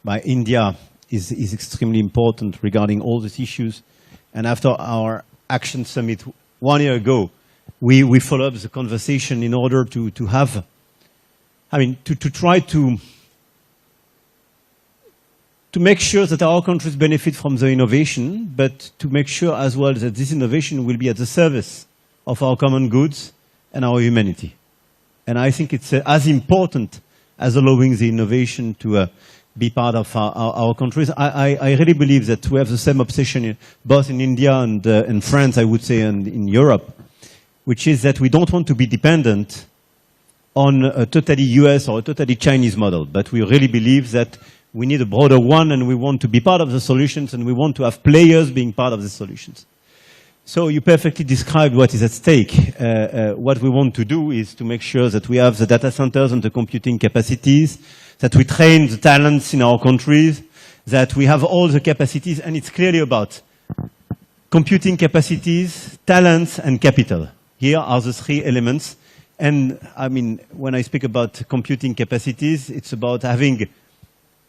by India is extremely important regarding all these issues. And after our Action Summit 1 year ago, we follow up the conversation in order to have, to try to make sure that our countries benefit from the innovation, but to make sure as well that this innovation will be at the service of our common goods and our humanity. And I think it's as important as allowing the innovation to be part of our countries. I really believe that we have the same obsession both in India and in France, I would say, and in Europe, which is that we don't want to be dependent on a totally US or a totally Chinese model, but we really believe that we need a broader one, and we want to be part of the solutions, and we want to have players being part of the solutions. So you perfectly described what is at stake. What we want to do is to make sure that we have the data centers and the computing capacities, that we train the talents in our countries, that we have all the capacities, and it's clearly about computing capacities, talents, and capital. Here are the three elements. And when I speak about computing capacities, it's about having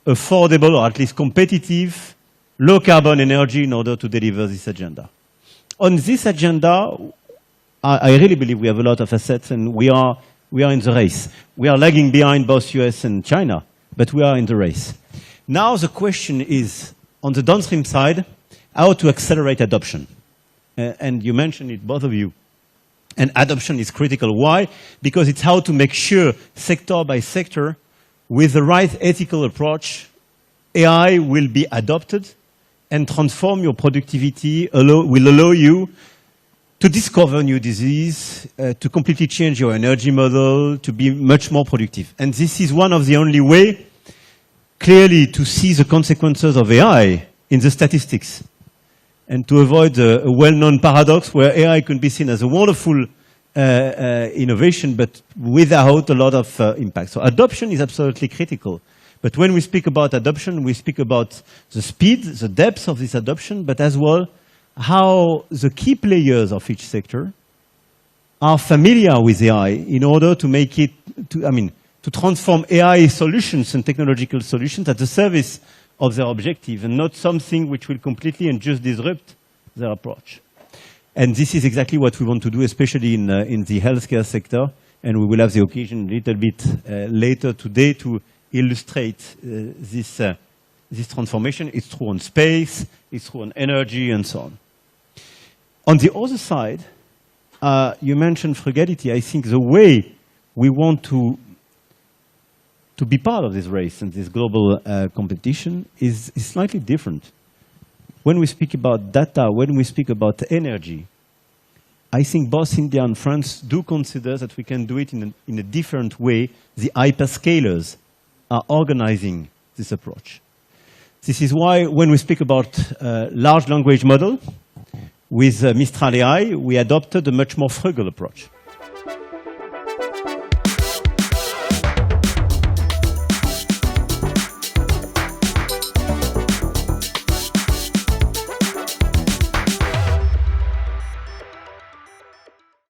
affordable, or at least competitive, low-carbon energy in order to deliver this agenda. On this agenda, I really believe we have a lot of assets, and we are in the race. We are lagging behind both US and China, but we are in the race. Now the question is, on the downstream side, how to accelerate adoption. And you mentioned it, both of you. And adoption is critical. Why? Because it's how to make sure, sector by sector, with the right ethical approach, AI will be adopted and transform your productivity, will allow you to discover new disease, to completely change your energy model, to be much more productive. And this is one of the only way, clearly, to see the consequences of AI in the statistics, and to avoid a well-known paradox where AI can be seen as a wonderful innovation, but without a lot of impact. So adoption is absolutely critical. But when we speak about adoption, we speak about the speed, the depth of this adoption, but as well how the key players of each sector are familiar with AI in order to make it, to transform AI solutions and technological solutions at the service of their objective, and not something which will completely and just disrupt their approach. And this is exactly what we want to do, especially in the healthcare sector, and we will have the occasion a little bit later today to illustrate this transformation. It's true on space, it's true on energy, and so on. On the other side, you mentioned frugality. I think the way we want to be part of this race and this global competition is slightly different. When we speak about data, when we speak about energy, I think both India and France do consider that we can do it in a different way. The hyperscalers are organizing this approach. This is why when we speak about large language model, with Mistral AI, we adopted a much more frugal approach.